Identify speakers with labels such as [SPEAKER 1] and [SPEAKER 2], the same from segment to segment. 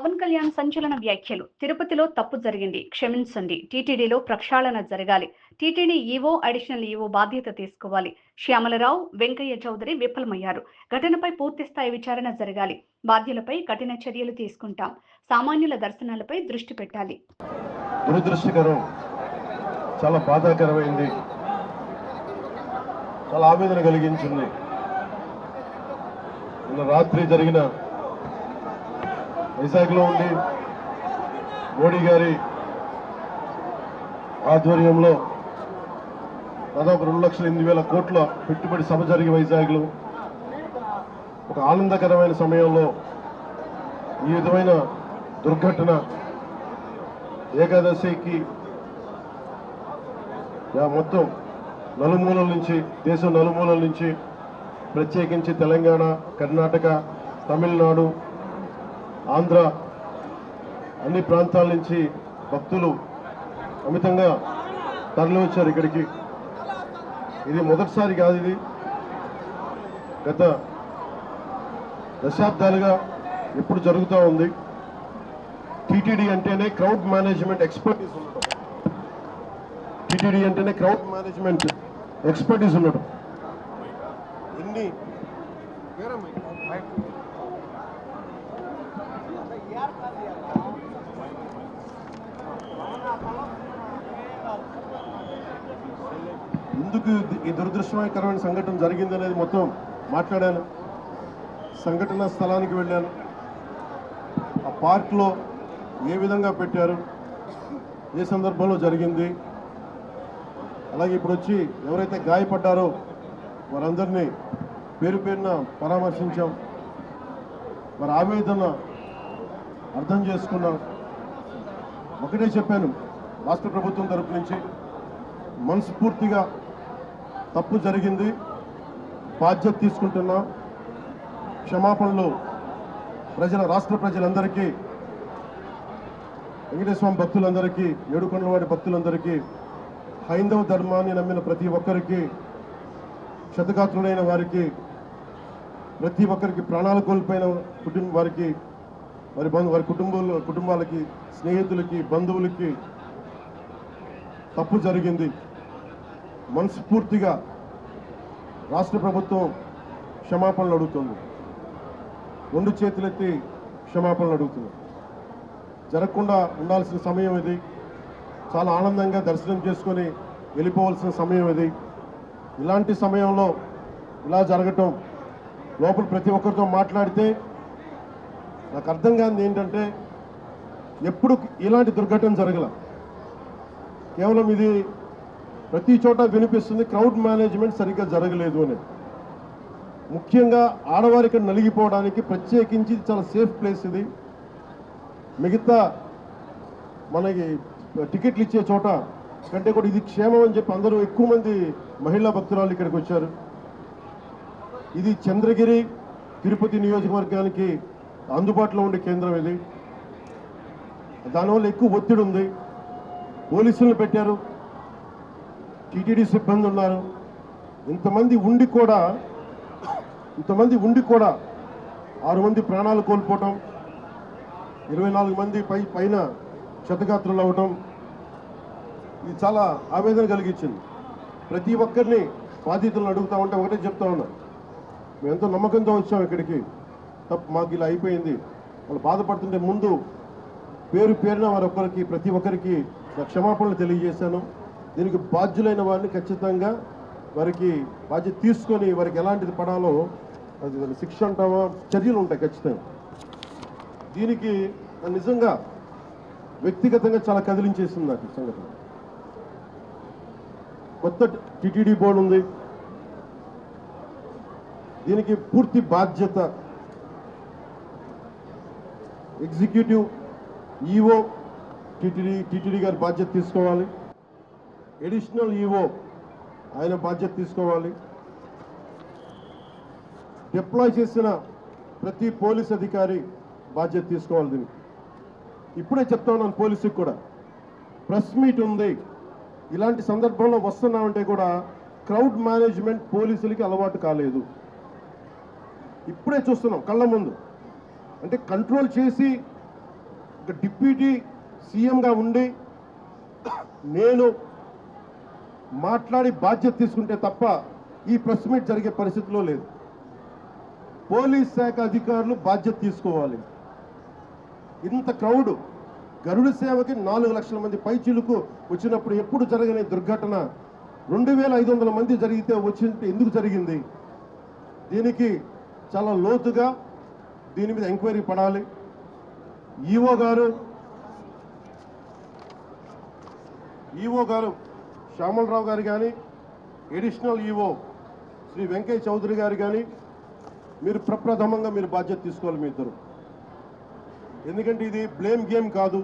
[SPEAKER 1] పవన్ కళ్యాణ్ సంచలన వ్యాఖ్యలు. తిరుపతిలో తప్పు జరిగింది, క్షమించండి. టీటీడీలో ప్రక్షాళన జరగాలి. టీటీడీ ఈవో, అడిషనల్ ఈవో బాధ్యత తీసుకోవాలి. శ్యామలరావు, వెంకయ్య చౌదరి విఫలమయ్యారు. ఘటనపై పూర్తిస్థాయి విచారణ జరగాలి. బాధ్యులపై కఠిన చర్యలు తీసుకుంటాం. సామాన్యుల దర్శనాలపై దృష్టి పెట్టాలి.
[SPEAKER 2] దురదృష్టకరం, చాలా బాధాకరమైంది, చాలా ఆవేదన కలిగించింది. నిన్న రాత్రి జరిగిన వైజాగ్లో ఉండి మోడీ గారి ఆధ్వర్యంలో దాదాపు 2,08,000 కోట్ల పెట్టుబడి సభ జరిగి వైజాగ్లో ఒక ఆనందకరమైన సమయంలో ఈ విధమైన దుర్ఘటన ఏకాదశికి మొత్తం నలుమూలల నుంచి, దేశం నలుమూలల నుంచి, ప్రత్యేకించి తెలంగాణ, కర్ణాటక, తమిళనాడు, ఆంధ్ర అన్ని ప్రాంతాల నుంచి భక్తులు అమితంగా తరలివచ్చారు ఇక్కడికి. ఇది మొదటిసారి కాదు, ఇది గత దశాబ్దాలుగా ఎప్పుడు జరుగుతూ ఉంది. టీటీడీ అంటేనే క్రౌడ్ మేనేజ్మెంట్ ఎక్స్పర్టీస్ ఉండడం, టీటీడీ అంటేనే క్రౌడ్ మేనేజ్మెంట్ ఎక్స్పర్టీస్ ఉండడం. ఎన్ని ఎందుకు ఈ దురదృష్టకరమైన సంఘటన జరిగిందనేది మొత్తం మాట్లాడాను. సంఘటన స్థలానికి వెళ్ళాను. ఆ పార్క్లో ఏ విధంగా పెట్టారు, ఏ సందర్భంలో జరిగింది, అలాగే ఇప్పుడు వచ్చి ఎవరైతే గాయపడ్డారో వారందరినీ పేరు పేరున పరామర్శించాం. వారి ఆవేదన అర్థం చేసుకున్నాం. ఒకటే చెప్పాను, రాష్ట్ర ప్రభుత్వం తరపు నుంచి మనస్ఫూర్తిగా తప్పు జరిగింది, బాధ్యత తీసుకుంటున్నాం. క్షమాపణలు రాష్ట్ర ప్రజలందరికీ, వెంకటేశ్వర భక్తులందరికీ, ఏడుకొండలవాడి భక్తులందరికీ, హైందవ ధర్మాన్ని నమ్మిన ప్రతి ఒక్కరికి, క్షతగాత్రులైన వారికి, ప్రతి ఒక్కరికి, ప్రాణాలు కోల్పోయిన వారికి, వారి కుటుంబాలకి, స్నేహితులకి, బంధువులకి తప్పు జరిగింది. మనస్ఫూర్తిగా రాష్ట్ర ప్రభుత్వం క్షమాపణలు అడుగుతుంది. 2 చేతులెత్తి క్షమాపణలు అడుగుతుంది. జరగకుండా ఉండాల్సిన సమయం ఇది. చాలా ఆనందంగా దర్శనం చేసుకొని వెళ్ళిపోవాల్సిన సమయం ఇది. ఇలాంటి సమయంలో ఇలా జరగటం, లోపల ప్రతి ఒక్కరితో మాట్లాడితే నాకు అర్థం కానిది ఏంటంటే, ఎప్పుడు ఇలాంటి దుర్ఘటన జరగల. కేవలం ఇది ప్రతి చోట వినిపిస్తుంది, క్రౌడ్ మేనేజ్మెంట్ సరిగ్గా జరగలేదు అని. ముఖ్యంగా ఆడవారికి నలిగిపోవడానికి ప్రత్యేకించి చాలా సేఫ్ ప్లేస్ ఇది. మిగతా మనకి టికెట్లు ఇచ్చే చోట కంటే కూడా ఇది క్షేమం అని చెప్పి అందరూ, ఎక్కువ మంది మహిళా భక్తురాలు ఇక్కడికి వచ్చారు. ఇది చంద్రగిరి, తిరుపతి నియోజకవర్గానికి అందుబాటులో ఉండే కేంద్రం ఇది. దానివల్ల ఎక్కువ ఒత్తిడి ఉంది. పోలీసులను పెట్టారు, టీటీడీ సిబ్బంది ఉన్నారు. ఇంతమంది ఉండి కూడా 6 మంది ప్రాణాలు కోల్పోవటం, 24 మంది పైన క్షతగాత్రులు అవ్వటం, ఇది చాలా ఆవేదన కలిగించింది. ప్రతి ఒక్కరిని బాధితులను అడుగుతూ ఉంటే ఒకటే చెప్తా ఉన్నా, మేము ఎంతో నమ్మకంతో వచ్చాం ఇక్కడికి, మాకు ఇలా అయిపోయింది. వాళ్ళు బాధపడుతుంటే ముందు పేరున ప్రతి ఒక్కరికి క్షమాపణలు తెలియజేశాను. దీనికి బాధ్యులైన వారిని ఖచ్చితంగా వారికి బాధ్యత తీసుకొని వారికి ఎలాంటిది పడాలో, అది శిక్ష అంటామా, చర్యలు ఉంటాయి ఖచ్చితంగా. దీనికి నిజంగా వ్యక్తిగతంగా చాలా కదిలించేసింది నాకు ఈ సంగతి. కొత్త టీటీడీ బోర్డు ఉంది, దీనికి పూర్తి బాధ్యత ఎగ్జిక్యూటివ్ ఈవో టీటీడీ గారి బాధ్యత తీసుకోవాలి. అడిషనల్ ఈవో ఆయన బాధ్యత తీసుకోవాలి. డిప్లాయ్ చేసిన ప్రతి పోలీస్ అధికారి బాధ్యత తీసుకోవాలి. దీనికి ఇప్పుడే చెప్తా ఉన్నాను, పోలీసుకి కూడా ప్రెస్ మీట్ ఉంది. ఇలాంటి సందర్భంలో వస్తున్నామంటే కూడా క్రౌడ్ మేనేజ్మెంట్ పోలీసులకి అలవాటు కాలేదు. ఇప్పుడే చూస్తున్నాం కళ్ళ ముందు. అంటే కంట్రోల్ చేసి ఒక డిప్యూటీ సీఎంగా ఉండి నేను మాట్లాడి బాధ్యత తీసుకుంటే తప్ప ఈ ప్రెస్ మీట్ జరిగే పరిస్థితిలో లేదు. పోలీస్ శాఖ అధికారులు బాధ్యత తీసుకోవాలి. ఇంత క్రౌడ్ గరుడ సేవకి 4 లక్షల మంది పైచిలుకు వచ్చినప్పుడు ఎప్పుడు జరగని దుర్ఘటన 2500 మంది జరిగితే వచ్చింటే ఎందుకు జరిగింది? దీనికి చాలా లోతుగా దీని మీద ఎంక్వైరీ పడాలి. ఈఓ గారు శ్యామలరావు గారు కానీ, అడిషనల్ ఈఓ శ్రీ వెంకయ్య చౌదరి గారు కానీ మీరు ప్రప్రథమంగా మీరు బాధ్యత తీసుకోవాలి మీ ఇద్దరు. ఎందుకంటే ఇది బ్లేమ్ గేమ్ కాదు.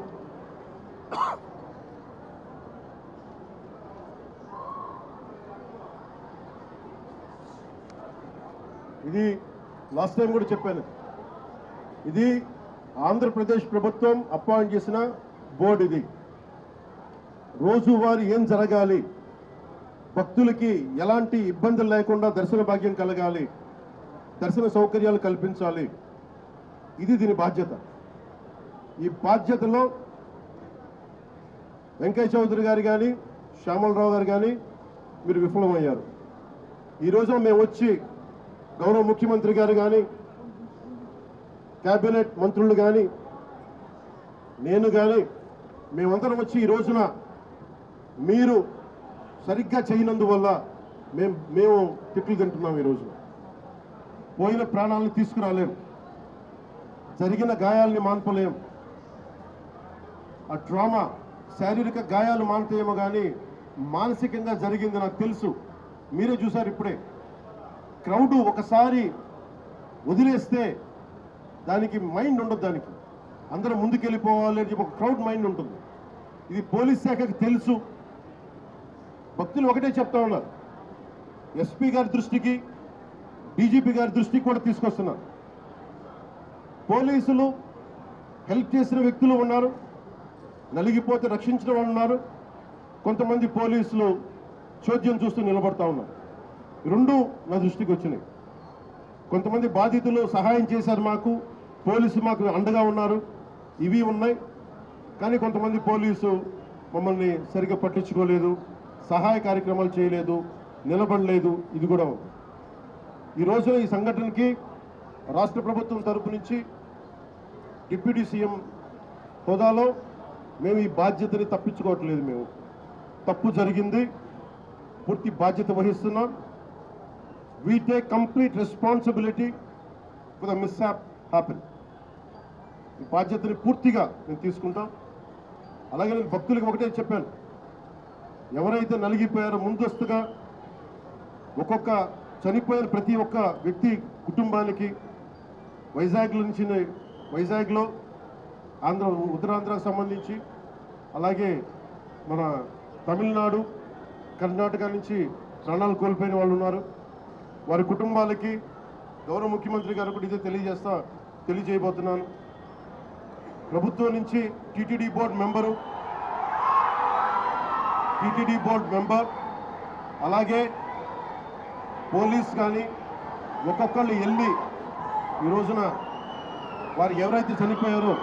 [SPEAKER 2] ఇది లాస్ట్ టైం కూడా చెప్పాను, ఇది ఆంధ్రప్రదేశ్ ప్రభుత్వం అపాయింట్ చేసిన బోర్డు. ఇది రోజువారీ ఏం జరగాలి, భక్తులకి ఎలాంటి ఇబ్బందులు లేకుండా దర్శన భాగ్యం కలగాలి, దర్శన సౌకర్యాలు కల్పించాలి, ఇది దీని బాధ్యత. ఈ బాధ్యతలో వెంకయ్య చౌదరి గారు కానీ, శ్యామలరావు గారు కానీ మీరు విఫలమయ్యారు. ఈరోజు మేము వచ్చి గౌరవ ముఖ్యమంత్రి గారు కానీ, కేబినెట్ మంత్రులు కానీ, నేను కానీ మేమందరం వచ్చి ఈ రోజున మీరు సరిగ్గా చేయనందువల్ల మేము తిట్లు తింటున్నాం. ఈరోజు పోయిన ప్రాణాలను తీసుకురాలేం, జరిగిన గాయాలని మాన్పలేం. ఆ ట్రామా శారీరక గాయాలు మానుతాయేమో కానీ మానసికంగా జరిగింది నాకు తెలుసు. మీరే చూసారు ఇప్పుడే. క్రౌడ్ ఒకసారి వదిలేస్తే దానికి మైండ్ ఉండదు, దానికి అందరూ ముందుకెళ్ళిపోవాలి అని చెప్పి ఒక క్రౌడ్ మైండ్ ఉంటుంది. ఇది పోలీస్ శాఖకి తెలుసు. భక్తులు ఒకటే చెప్తా ఉన్నారు, ఎస్పీ గారి దృష్టికి, డీజీపీ గారి దృష్టికి కూడా తీసుకొస్తున్నారు. పోలీసులు హెల్ప్ చేసిన వ్యక్తులు ఉన్నారు, నలిగిపోతే రక్షించిన వాళ్ళు ఉన్నారు. కొంతమంది పోలీసులు చోద్యం చూస్తూ నిలబడతా ఉన్నారు. రెండు నా దృష్టికి వచ్చినాయి. కొంతమంది బాధితులు సహాయం చేశారు, పోలీసు మాకు అండగా ఉన్నారు, ఇవి ఉన్నాయి. కానీ కొంతమంది పోలీసు మమ్మల్ని సరిగ్గా పట్టించుకోలేదు, సహాయ కార్యక్రమాలు చేయలేదు, నిలబడలేదు. ఇది కూడా ఉంది. ఈ రోజున ఈ సంఘటనకి రాష్ట్ర ప్రభుత్వం తరపు నుంచి డిప్యూటీ సీఎం హోదాలో మేము ఈ బాధ్యతని తప్పించుకోవట్లేదు. మేము తప్పు జరిగింది, పూర్తి బాధ్యత వహిస్తున్నాం. We take complete responsibility for the mishap happen. ఈ బాధ్యతని పూర్తిగా మేము తీసుకుంటాం. అలాగే నేను భక్తులకు ఒకటే చెప్పాను, ఎవరైతే నలిగిపోయారో ముందస్తుగా ఒక్కొక్క చనిపోయిన ప్రతి ఒక్క వ్యక్తి కుటుంబానికి వైజాగ్లో ఉత్తరాంధ్రకు సంబంధించి, అలాగే మన తమిళనాడు, కర్ణాటక నుంచి ప్రాణాలు కోల్పోయిన వాళ్ళు ఉన్నారు. వారి కుటుంబాలకి గౌరవ ముఖ్యమంత్రి గారు కూడా ఇదే తెలియజేయబోతున్నాను. ప్రభుత్వం నుంచి టీటీడీ బోర్డు మెంబర్ అలాగే పోలీస్ కానీ ఒక్కొక్కళ్ళు వెళ్ళి ఈ రోజున వారు ఎవరైతే చనిపోయారో,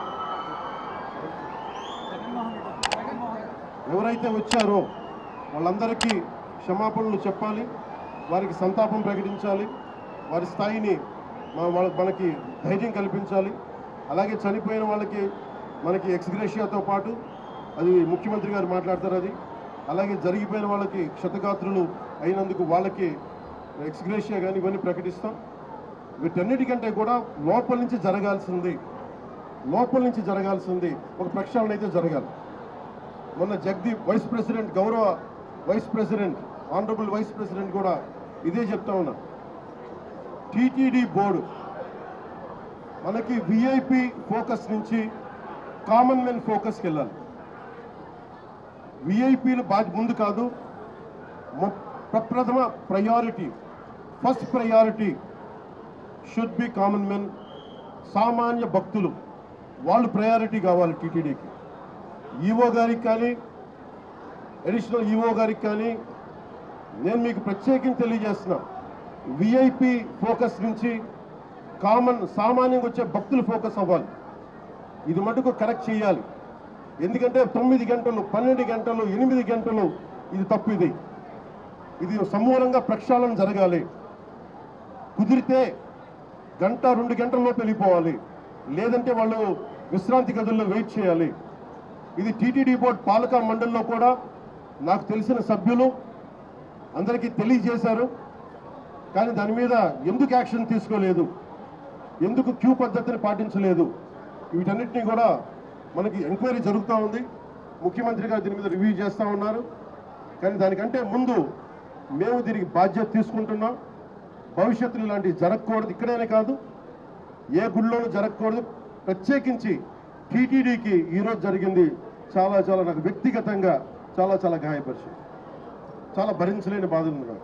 [SPEAKER 2] ఎవరైతే వచ్చారో వాళ్ళందరికీ క్షమాపణలు చెప్పాలి, వారికి సంతాపం ప్రకటించాలి, వారి స్థాయిని మనకి ధైర్యం కల్పించాలి. అలాగే చనిపోయిన వాళ్ళకి మనకి ఎక్స్గ్రేషియాతో పాటు అది ముఖ్యమంత్రి గారు మాట్లాడతారు. అది అలాగే జరిగిపోయిన వాళ్ళకి క్షతగాత్రులు అయినందుకు వాళ్ళకి ఎక్స్గ్రేషియా కానీ ఇవన్నీ ప్రకటిస్తాం. వీటన్నిటికంటే కూడా లోపల నుంచి జరగాల్సింది ఒక ప్రక్షాళన అయితే జరగాలి. మొన్న జగదీప్ గౌరవ vice president honourable vice president కూడా ఇదే చెప్తా ఉన్నా. టీటీడీ బోర్డు మనకి విఐపి ఫోకస్ నుంచి కామన్ మెన్ ఫోకస్కి వెళ్ళాలి. విఐపీలు ముందు కాదు, ప్రప్రథమ priority, first priority should be common men. సామాన్య భక్తులు వాళ్ళు ప్రయారిటీ కావాలి టీటీడీకి. ఈఓ గారికి కానీ, అడిషనల్ ఈఓ గారికి కానీ నేను మీకు ప్రత్యేకించి తెలియజేస్తున్నా, విఐపి ఫోకస్ నుంచి సామాన్యంగా వచ్చే భక్తులు ఫోకస్ అవ్వాలి. ఇది మటుకు కరెక్ట్ చేయాలి. ఎందుకంటే 9 గంటలు, 12 గంటలు, 8 గంటలు ఇది తప్పు. ఇది సమూలంగా ప్రక్షాళన జరగాలి. కుదిరితే 1-2 గంటల్లోపు వెళ్ళిపోవాలి, లేదంటే వాళ్ళు విశ్రాంతి గదుల్లో వెయిట్ చేయాలి. ఇది టీటీడీ బోర్డు పాలక మండలిలో కూడా నాకు తెలిసిన సభ్యులు అందరికీ తెలియజేశారు. కానీ దాని మీద ఎందుకు యాక్షన్ తీసుకోలేదు, ఎందుకు క్యూ పద్ధతిని పాటించలేదు, వీటన్నిటినీ కూడా మనకి ఎంక్వైరీ జరుగుతూ ఉంది. ముఖ్యమంత్రి గారు దీని మీద రివ్యూ చేస్తూ ఉన్నారు. కానీ దానికంటే ముందు మేము దీనికి బాధ్యత తీసుకుంటున్నాం. భవిష్యత్తులో ఇలాంటివి జరగకూడదు. ఇక్కడేనే కాదు, ఏ గుళ్ళోనూ జరగకూడదు. ప్రత్యేకించి టీటీడీకి ఈరోజు జరిగింది చాలా నాకు వ్యక్తిగతంగా చాలా గాయపరిచింది. చాలా భరించలేని బాధలు ఉన్నాయి.